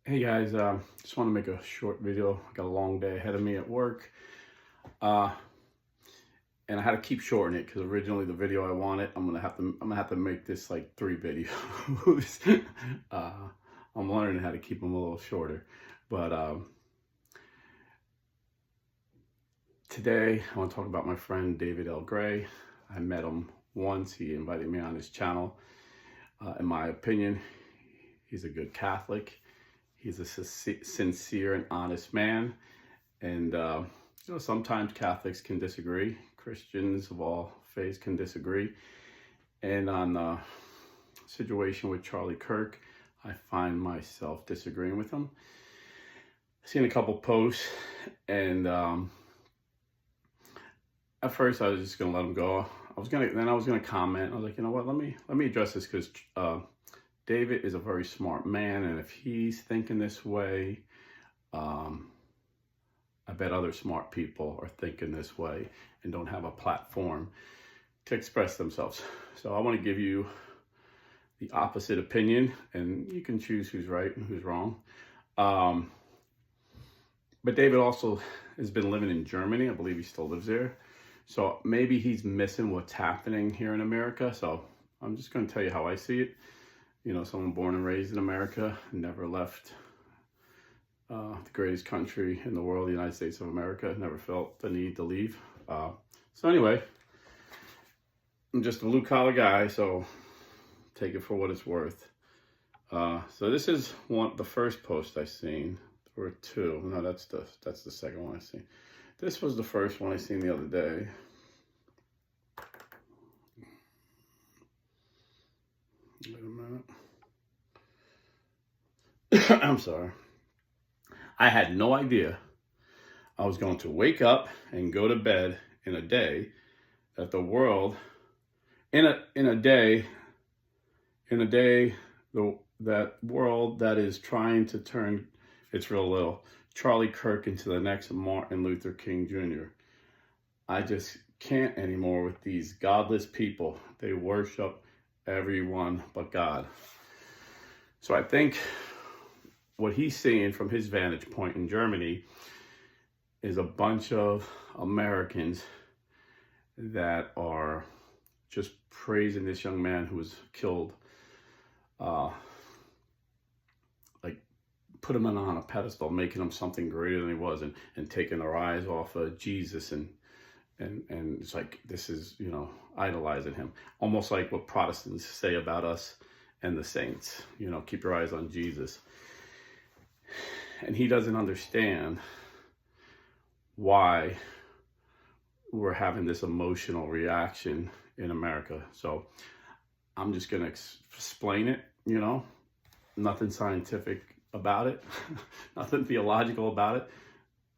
Hey guys, just want to make a short video. I got a long day ahead of me at work, uh, and I had to keep shortening it because originally the video I wanted, I'm gonna have to make this like 3 videos. uh, I'm learning how to keep them a little shorter, but today I want to talk about my friend David L. Gray. I met him once. He invited me on his channel. In my opinion, he's a good Catholic. He's a sincere and honest man. And, sometimes Catholics can disagree. Christians of all faiths can disagree. And on the situation with Charlie Kirk, I find myself disagreeing with him. I've seen a couple posts, and at first I was just going to let him go. I was going to comment. I was like, you know what, let me address this because David is a very smart man, and if he's thinking this way, I bet other smart people are thinking this way and don't have a platform to express themselves. So I want to give you the opposite opinion, and you can choose who's right and who's wrong. But David also has been living in Germany. I believe he still lives there. So maybe he's missing what's happening here in America. So I'm just going to tell you how I see it. You know, someone born and raised in America, never left the greatest country in the world, the United States of America, never felt the need to leave. So anyway, I'm just a blue collar guy, so take it for what it's worth. So this is the first post I seen. There were two. No, that's the second one I seen. This was the first one I seen the other day. Wait a minute. I'm sorry. I had no idea I was going to wake up and go to bed in a day that the world, that world that is trying to turn, it's real little, Charlie Kirk into the next Martin Luther King Jr. I just can't anymore with these godless people. They worship everyone but God. So I think what he's seeing from his vantage point in Germany is a bunch of Americans that are just praising this young man who was killed, like put him on a pedestal, making him something greater than he was, and taking their eyes off of Jesus, and it's like, this is, idolizing him. Almost like what Protestants say about us and the saints, keep your eyes on Jesus. And he doesn't understand why we're having this emotional reaction in America. So I'm just going to explain it, nothing scientific about it, nothing theological about it.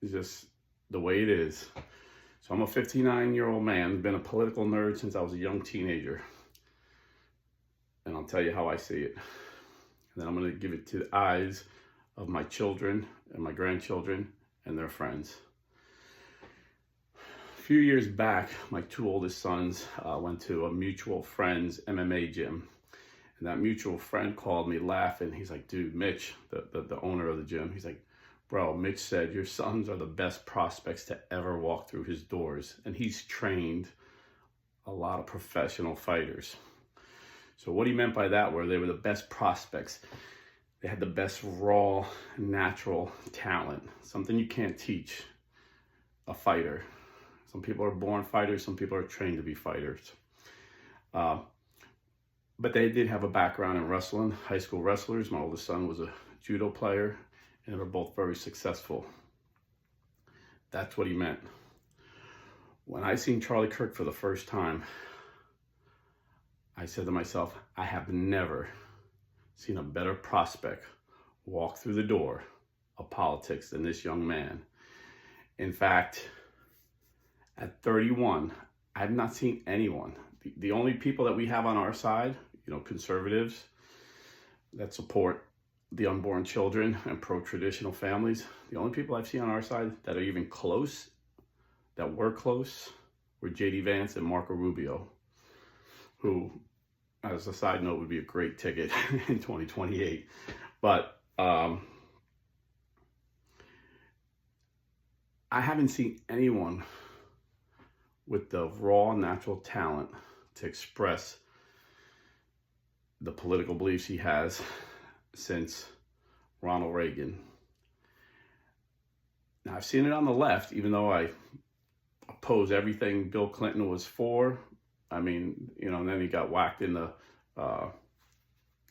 It's just the way it is. So I'm a 59-year-old man, been a political nerd since I was a young teenager. And I'll tell you how I see it. And then I'm going to give it to the eyes of my children and my grandchildren and their friends. A few years back, my two oldest sons went to a mutual friend's MMA gym. And that mutual friend called me laughing. He's like, dude, Mitch, the owner of the gym, he's like, bro, Mitch said your sons are the best prospects to ever walk through his doors. And he's trained a lot of professional fighters. So what he meant by that were they were the best prospects. They had the best raw, natural talent, something you can't teach a fighter. Some people are born fighters, some people are trained to be fighters. But they did have a background in wrestling, high school wrestlers. My oldest son was a judo player, and they were both very successful. That's what he meant. When I seen Charlie Kirk for the first time, I said to myself, I have never seen a better prospect walk through the door of politics than this young man. In fact, at 31, I have not seen anyone. The only people that we have on our side, conservatives that support the unborn children and pro-traditional families, the only people I've seen on our side that are even close, that were close, were J.D. Vance and Marco Rubio, who, as a side note, would be a great ticket in 2028. But I haven't seen anyone with the raw natural talent to express the political beliefs he has since Ronald Reagan. Now, I've seen it on the left, even though I oppose everything Bill Clinton was for. I mean, and then he got whacked in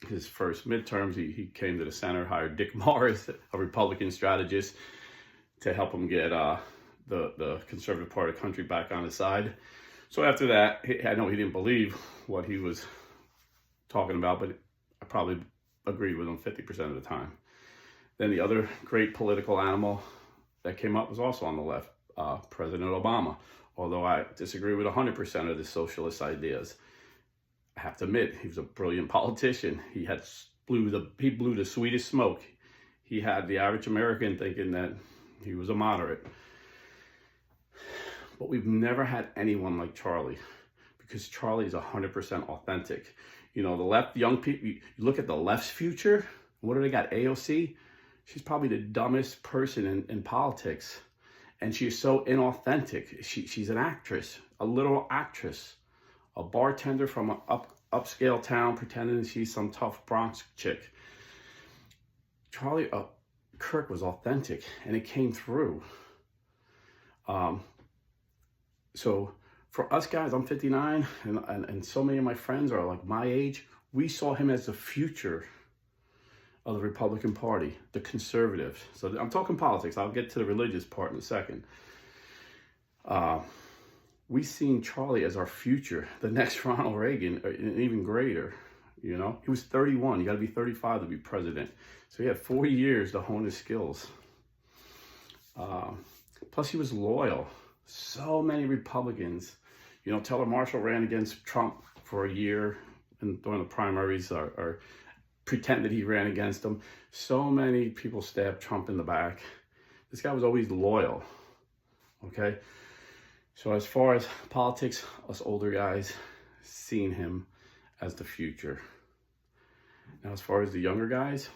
his first midterms. He came to the center, hired Dick Morris, a Republican strategist, to help him get the conservative part of the country back on his side. So after that, I know he didn't believe what he was talking about, but I probably agreed with him 50% of the time. Then the other great political animal that came up was also on the left, President Obama. Although I disagree with 100% of the socialist ideas, I have to admit he was a brilliant politician. He blew the sweetest smoke. He had the average American thinking that he was a moderate. But we've never had anyone like Charlie, because Charlie is 100% authentic. The left, young people, you look at the left's future, what do they got? AOC? She's probably the dumbest person in politics. And she is so inauthentic. She's an actress, a literal actress, a bartender from an upscale town pretending she's some tough Bronx chick. Kirk was authentic, and it came through. So for us guys, I'm 59, and so many of my friends are like my age. We saw him as the future of the Republican Party, the conservative. So I'm talking politics. I'll get to the religious part in a second. We seen Charlie as our future, the next Ronald Reagan, and even greater. He was 31. You got to be 35 to be president. So he had 40 years to hone his skills. Plus, he was loyal. So many Republicans, Taylor Marshall ran against Trump for a year and during the primaries, or pretended he ran against him. So many people stabbed Trump in the back. This guy was always loyal. Okay? So as far as politics, us older guys seen him as the future. Now, as far as the younger guys,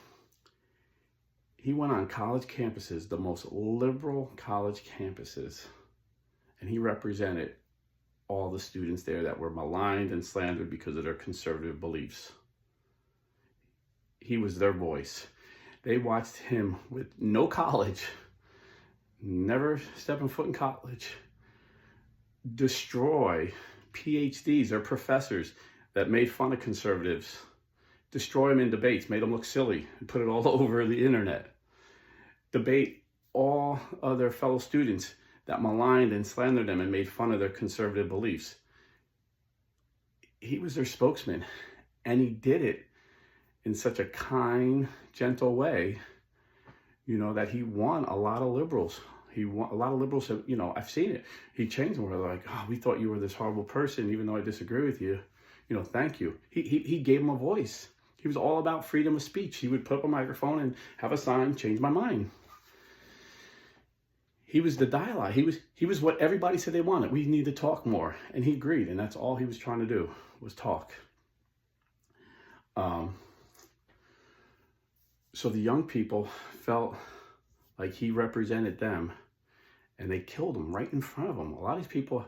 he went on college campuses, the most liberal college campuses, and he represented all the students there that were maligned and slandered because of their conservative beliefs. He was their voice. They watched him with no college, never stepping foot in college, destroy PhDs or professors that made fun of conservatives, destroy them in debates, made them look silly, and put it all over the internet. Debate all of their fellow students that maligned and slandered them and made fun of their conservative beliefs. He was their spokesman, and he did it in such a kind, gentle way, that he won a lot of liberals. He won a lot of liberals. I've seen it. He changed them. Where they're like, "Oh, we thought you were this horrible person, even though I disagree with you. Thank you." He gave them a voice. He was all about freedom of speech. He would put up a microphone and have a sign, "Change my mind." He was the dialogue. He was what everybody said they wanted. We need to talk more, and he agreed. And that's all he was trying to do, was talk. So the young people felt like he represented them, and they killed him right in front of them. A lot of these people,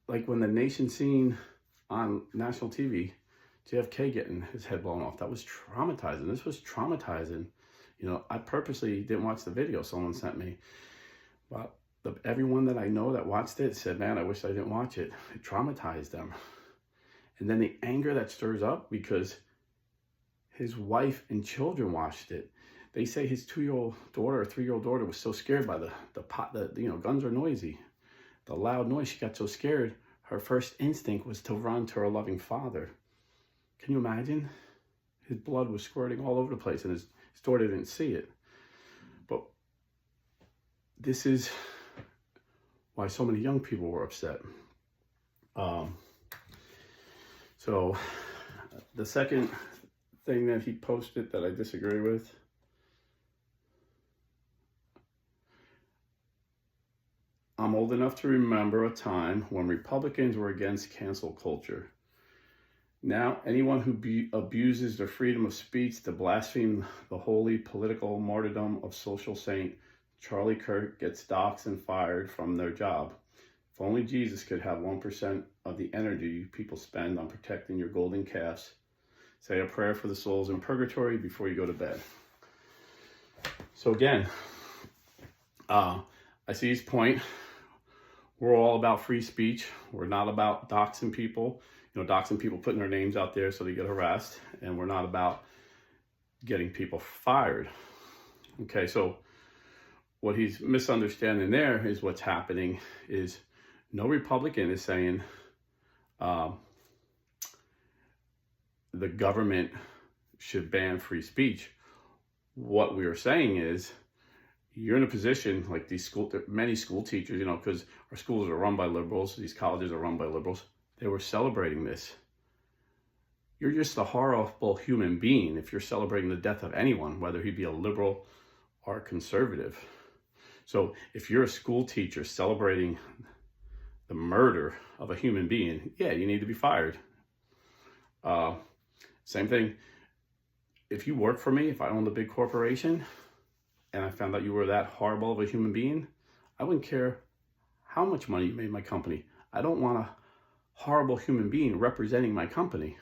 like when the nation seen on national TV, JFK getting his head blown off, that was traumatizing. This was traumatizing. I purposely didn't watch the video someone sent me, but everyone that I know that watched it said, "Man, I wish I didn't watch it. It traumatized them." And then the anger that stirs up because his wife and children watched it. They say his 2-year-old daughter or 3-year-old daughter was so scared by the guns are noisy, the loud noise. She got so scared, her first instinct was to run to her loving father. Can you imagine? His blood was squirting all over the place, and his daughter didn't see it. But this is why so many young people were upset. So the second thing that he posted that I disagree with, I'm old enough to remember a time when Republicans were against cancel culture. Now, anyone who abuses the freedom of speech to blaspheme the holy political martyrdom of social saint Charlie Kirk gets doxxed and fired from their job. If only Jesus could have 1% of the energy you people spend on protecting your golden calves. Say a prayer for the souls in purgatory before you go to bed. So again, I see his point. We're all about free speech. We're not about doxing people. Doxing people, putting their names out there so they get harassed. And we're not about getting people fired. Okay, so what he's misunderstanding there is what's happening is no Republican is saying the government should ban free speech. What we are saying is you're in a position like many school teachers, because our schools are run by liberals, these colleges are run by liberals. They were celebrating this. You're just a horrible human being if you're celebrating the death of anyone, whether he be a liberal or a conservative. So if you're a school teacher celebrating the murder of a human being, yeah, you need to be fired. Same thing. If you work for me, if I owned a big corporation and I found out you were that horrible of a human being, I wouldn't care how much money you made my company. I don't want a horrible human being representing my company.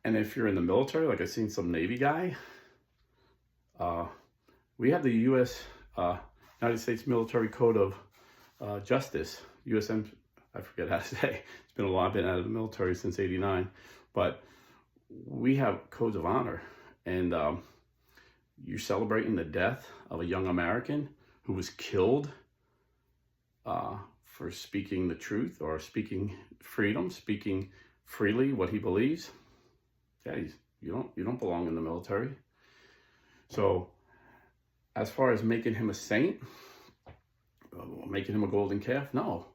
And if you're in the military, like I've seen some Navy guy, we have the United States Military Code of Justice, USM, I forget how to say. It's been a while, I've been out of the military since '89, but we have codes of honor. And you're celebrating the death of a young American who was killed for speaking the truth or speaking freedom, speaking freely what he believes. Yeah, you don't belong in the military. So as far as making him a saint, making him a golden calf, no.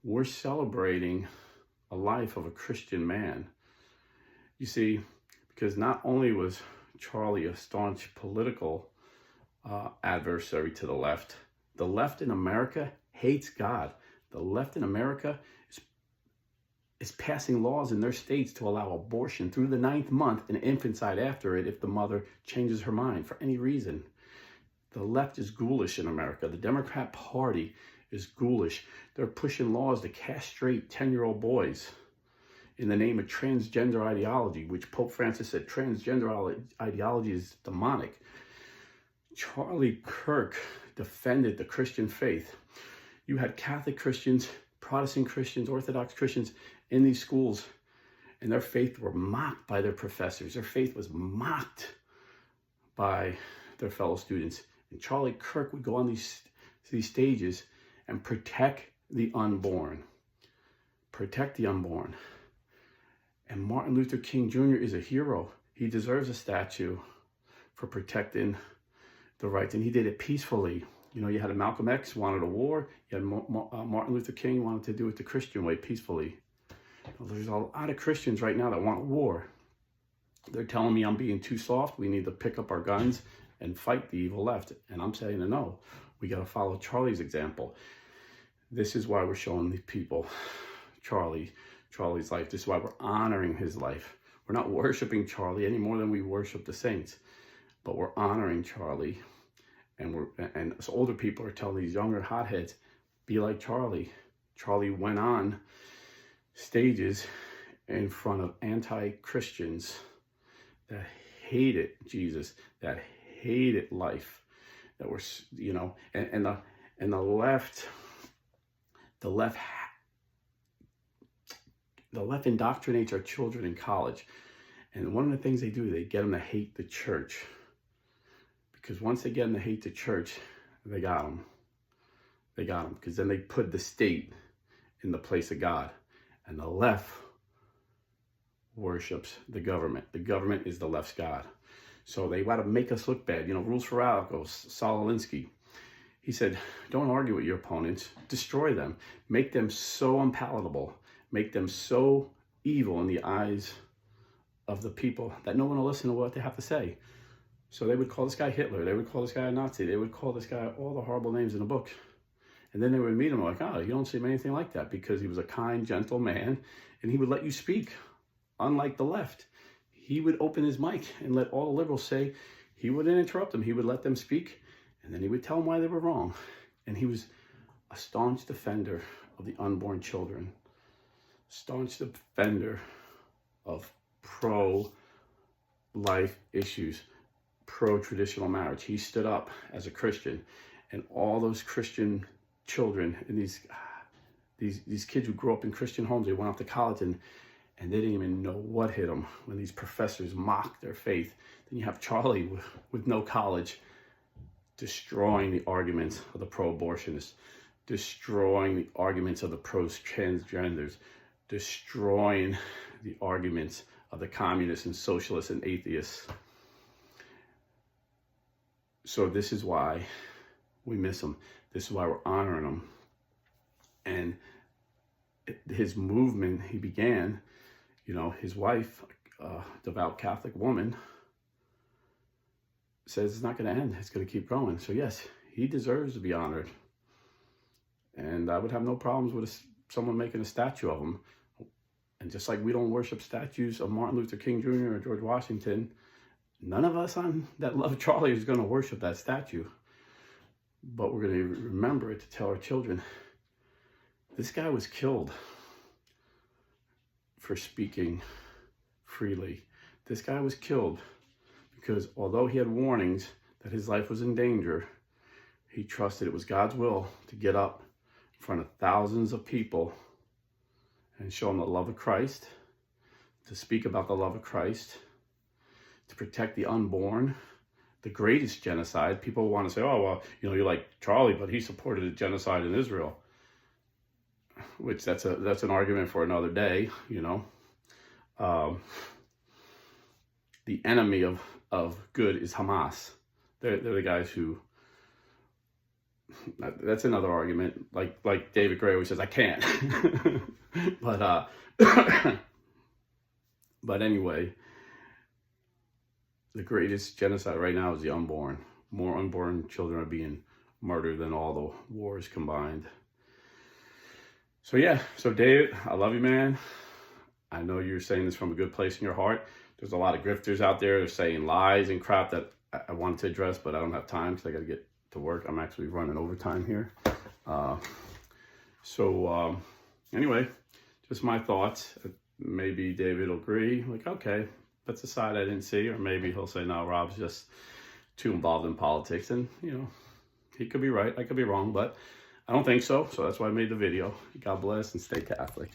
We're celebrating a life of a Christian man. You see, because not only was Charlie a staunch political adversary to the left in America hates God. The left in America is passing laws in their states to allow abortion through the 9th month and infanticide after it if the mother changes her mind for any reason. The left is ghoulish in America. The Democrat Party is ghoulish. They're pushing laws to castrate 10-year-old boys in the name of transgender ideology, which Pope Francis said transgender ideology is demonic. Charlie Kirk defended the Christian faith. You had Catholic Christians, Protestant Christians, Orthodox Christians in these schools, and their faith were mocked by their professors. Their faith was mocked by their fellow students. And Charlie Kirk would go on these stages and protect the unborn. Protect the unborn. And Martin Luther King Jr. is a hero. He deserves a statue for protecting the rights, and he did it peacefully. You had a Malcolm X wanted a war. You had Martin Luther King wanted to do it the Christian way, peacefully. There's a lot of Christians right now that want war. They're telling me I'm being too soft. We need to pick up our guns and fight the evil left. And I'm saying no. We got to follow Charlie's example. This is why we're showing these people Charlie's life. This is why we're honoring his life. We're not worshiping Charlie any more than we worship the saints, but we're honoring Charlie. And as older people are telling these younger hotheads, be like Charlie. Charlie went on stages in front of anti-Christians that hated Jesus, that hated life, that were, and the left indoctrinates our children in college. And one of the things they do, they get them to hate the church. Because once they get them to hate the church, they got them. They got them. Because then they put the state in the place of God. And the left worships the government. The government is the left's God. So they want to make us look bad. Rules for Radical, Saul Alinsky. He said, don't argue with your opponents. Destroy them. Make them so unpalatable. Make them so evil in the eyes of the people that no one will listen to what they have to say. So they would call this guy Hitler. They would call this guy a Nazi. They would call this guy all the horrible names in the book. And then they would meet him like, oh, you don't seem anything like that, because he was a kind, gentle man, and he would let you speak, unlike the left. He would open his mic and let all the liberals say. He wouldn't interrupt them. He would let them speak, And then he would tell them why they were wrong. And he was a staunch defender of the unborn children, staunch defender of pro-life issues, pro-traditional marriage. He stood up as a Christian, and all those Christian children and these kids who grew up in Christian homes, they went off to college and they didn't even know what hit them when these professors mocked their faith. Then you have Charlie with no college destroying the arguments of the pro-abortionists, destroying the arguments of the pro-transgenders, destroying the arguments of the communists and socialists and atheists. So this is why we miss him. This is why we're honoring him. And his movement, he began, his wife, a devout Catholic woman, says it's not going to end. It's going to keep going. So yes, he deserves to be honored. And I would have no problems with someone making a statue of him. And just like we don't worship statues of Martin Luther King Jr. or George Washington, none of us that love Charlie is going to worship that statue. But we're going to remember it to tell our children, this guy was killed for speaking freely. This guy was killed because although he had warnings that his life was in danger, he trusted it was God's will to get up in front of thousands of people and show them the love of Christ, to speak about the love of Christ, to protect the unborn, the greatest genocide. People want to say, oh, well, you're like Charlie, but he supported a genocide in Israel, which that's an argument for another day, The enemy of good is Hamas. They're the guys who, that's another argument. Like David Gray always says, I can't. But but anyway, the greatest genocide right now is the unborn. More unborn children are being murdered than all the wars combined. So yeah, so David, I love you, man. I know you're saying this from a good place in your heart. There's a lot of grifters out there. They're saying lies and crap that I wanted to address, but I don't have time because I got to get to work. I'm actually running overtime here. Anyway, just my thoughts. Maybe David will agree. Like, okay, that's a side I didn't see. Or maybe he'll say, no, Rob's just too involved in politics. And, he could be right. I could be wrong, but I don't think so. So that's why I made the video. God bless and stay Catholic.